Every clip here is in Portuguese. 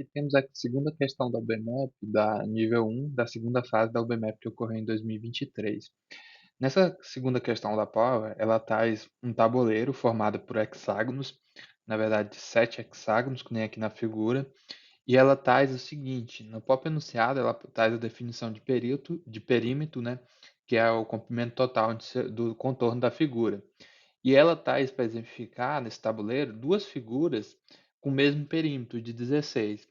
E temos a segunda questão da UBMAP, da nível 1, da segunda fase da UBMAP que ocorreu em 2023. Nessa segunda questão da prova, ela traz um tabuleiro formado por hexágonos, na verdade 7 hexágonos, que nem aqui na figura, e ela traz o seguinte: no próprio enunciado, ela traz a definição de perímetro, né, que é o comprimento total do contorno da figura. E ela traz para exemplificar nesse tabuleiro duas figuras com o mesmo perímetro de 16.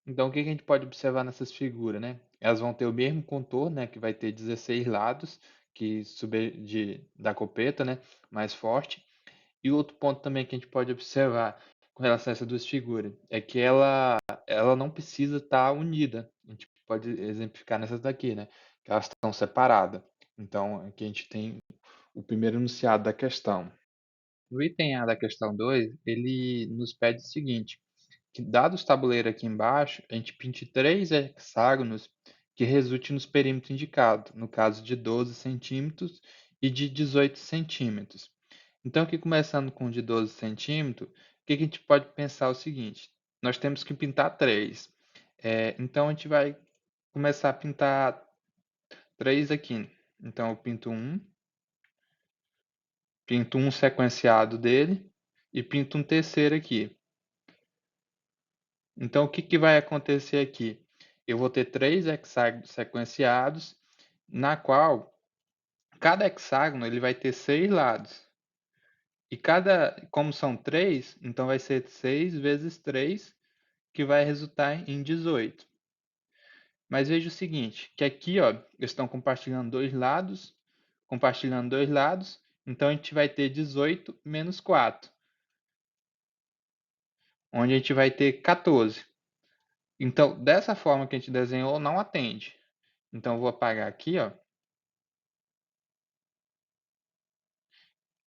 Então, o que a gente pode observar nessas figuras, né? Elas vão ter o mesmo contorno, né? Que vai ter 16 lados que da copeta, né? Mais forte. E outro ponto também que a gente pode observar com relação a essas duas figuras é que ela não precisa estar unida. A gente pode exemplificar nessas daqui, né? Que elas estão separadas. Então, aqui a gente tem o primeiro enunciado da questão. No item A da questão 2, ele nos pede o seguinte, que dados o tabuleiro aqui embaixo, a gente pinte 3 hexágonos que resultem nos perímetros indicados, no caso de 12 centímetros e de 18 centímetros. Então, aqui começando com o de 12 centímetros, o que a gente pode pensar o seguinte, nós temos que pintar 3. Então, a gente vai começar a pintar 3 aqui. Então, eu pinto um sequenciado dele e pinto um terceiro aqui. Então, o que vai acontecer aqui? Eu vou ter 3 hexágonos sequenciados, na qual cada hexágono ele vai ter 6 lados. E como são 3, então vai ser 6 vezes 3, que vai resultar em 18. Mas veja o seguinte, que aqui, ó, eles estão compartilhando dois lados, então a gente vai ter 18 menos 4, onde a gente vai ter 14. Então, dessa forma que a gente desenhou, não atende. Então, eu vou apagar aqui, ó.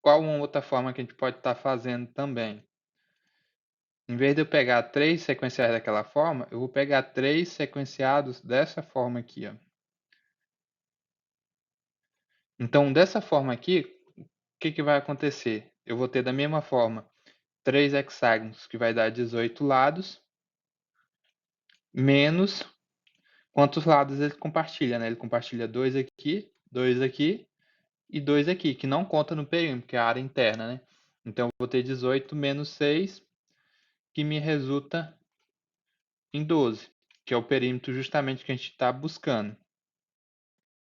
Qual uma outra forma que a gente pode estar fazendo também? Em vez de eu pegar 3 sequenciais daquela forma, eu vou pegar 3 sequenciados dessa forma aqui, ó. Então, dessa forma aqui, o que vai acontecer? Eu vou ter da mesma forma 3 hexágonos, que vai dar 18 lados, menos quantos lados ele compartilha, né? Ele compartilha 2 aqui e 2 aqui, que não conta no perímetro, que é a área interna, né? Então, eu vou ter 18 menos 6, que me resulta em 12, que é o perímetro justamente que a gente está buscando.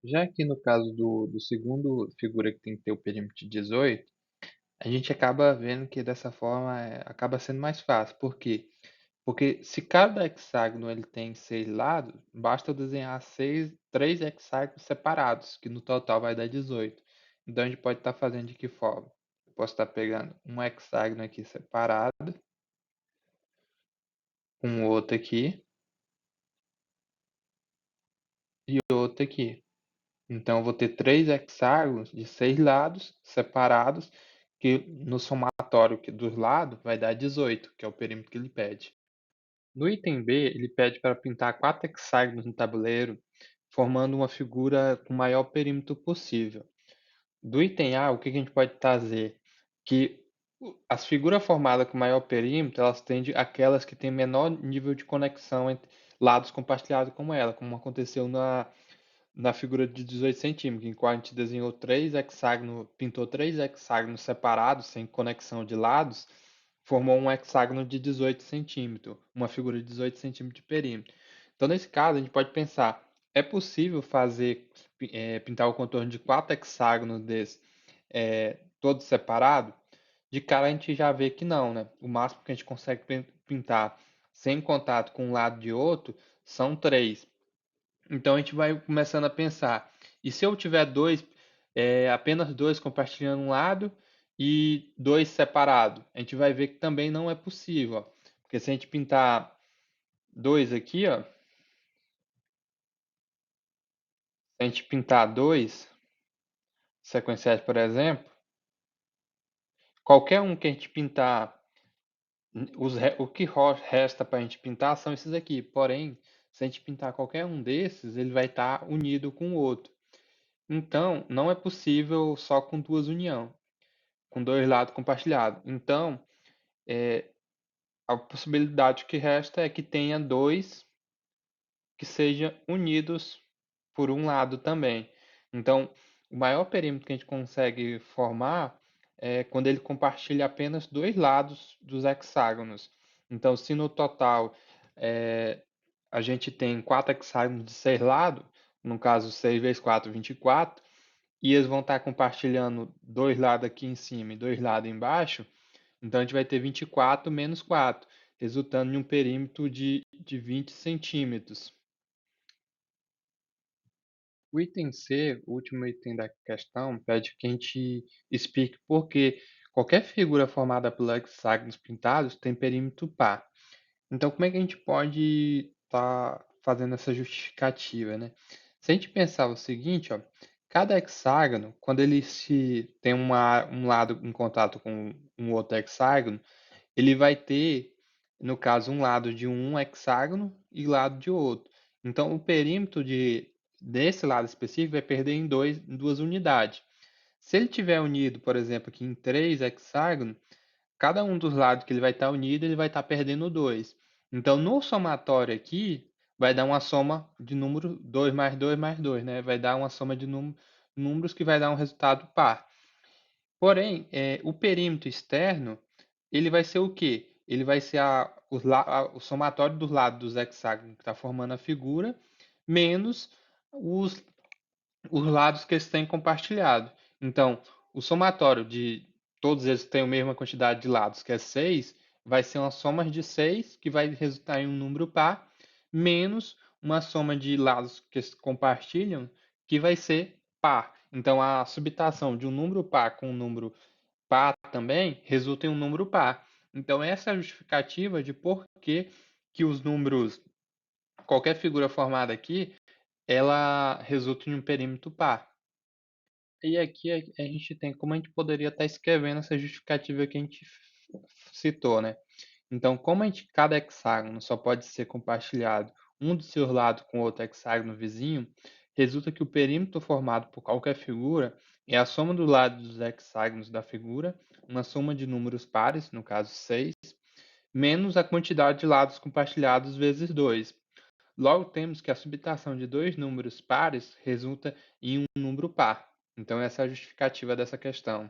Já aqui no caso do segundo figura que tem que ter o perímetro de 18, a gente acaba vendo que dessa forma acaba sendo mais fácil. Por quê? Porque se cada hexágono ele tem 6 lados, basta eu desenhar 3 hexágonos separados, que no total vai dar 18. Então a gente pode estar fazendo de que forma? Eu posso estar pegando um hexágono aqui separado, um outro aqui e outro aqui. Então, eu vou ter 3 hexágonos de 6 lados separados, que no somatório dos lados vai dar 18, que é o perímetro que ele pede. No item B, ele pede para pintar 4 hexágonos no tabuleiro, formando uma figura com o maior perímetro possível. Do item A, o que a gente pode trazer? Que as figuras formadas com maior perímetro, elas tendem aquelas que têm menor nível de conexão entre lados compartilhados como ela, como aconteceu na figura de 18 centímetros, em qual a gente desenhou 3 hexágonos, pintou 3 hexágonos separados, sem conexão de lados, formou um hexágono de 18 centímetros, uma figura de 18 centímetros de perímetro. Então, nesse caso, a gente pode pensar, é possível pintar o contorno de 4 hexágonos desses, todos separados? De cara a gente já vê que não, né? O máximo que a gente consegue pintar sem contato com um lado de outro são 3. Então a gente vai começando a pensar, e se eu tiver apenas dois compartilhando um lado e dois separados? A gente vai ver que também não é possível, ó. Porque se a gente pintar dois aqui, ó, se a gente pintar dois sequenciais, por exemplo, qualquer um que a gente pintar, o que resta para a gente pintar são esses aqui. Porém, se a gente pintar qualquer um desses, ele vai estar unido com o outro. Então, não é possível só com duas uniões, com dois lados compartilhados. Então, a possibilidade que resta é que tenha dois que sejam unidos por um lado também. Então, o maior perímetro que a gente consegue formar é quando ele compartilha apenas dois lados dos hexágonos. Então, se no total a gente tem quatro hexágonos de 6 lados, no caso 6 vezes 4, 24, e eles vão estar compartilhando dois lados aqui em cima e dois lados embaixo, então a gente vai ter 24 menos 4, resultando em um perímetro de 20 centímetros. O item C, o último item da questão, pede que a gente explique por que qualquer figura formada por hexágonos pintados tem perímetro par. Então, como é que a gente pode estar fazendo essa justificativa, né? Se a gente pensar o seguinte, ó, cada hexágono, quando ele se tem um lado em contato com um outro hexágono, ele vai ter, no caso, um lado de um hexágono e lado de outro. Então, o perímetro desse lado específico vai perder em duas unidades. Se ele tiver unido, por exemplo, aqui em três hexágonos, cada um dos lados que ele vai estar unido, ele vai estar perdendo dois. Então, no somatório aqui, vai dar uma soma de número 2 mais 2 mais 2, né? Vai dar uma soma de números que vai dar um resultado par. Porém, o perímetro externo, ele vai ser o quê? Ele vai ser o somatório dos lados dos hexágonos que está formando a figura, menos os, os lados que eles têm compartilhado. Então, o somatório de todos eles que têm a mesma quantidade de lados, que é 6, vai ser uma soma de 6, que vai resultar em um número par, menos uma soma de lados que se compartilham, que vai ser par. Então, a subtração de um número par com um número par também resulta em um número par. Então, essa é a justificativa de por que os números, qualquer figura formada aqui, ela resulta em um perímetro par. E aqui a gente tem como a gente poderia estar escrevendo essa justificativa que a gente citou, né? Então, como cada hexágono só pode ser compartilhado um dos seus lados com outro hexágono vizinho, resulta que o perímetro formado por qualquer figura é a soma do lado dos hexágonos da figura, uma soma de números pares, no caso 6, menos a quantidade de lados compartilhados vezes 2. Logo, temos que a subtração de dois números pares resulta em um número par. Então, essa é a justificativa dessa questão.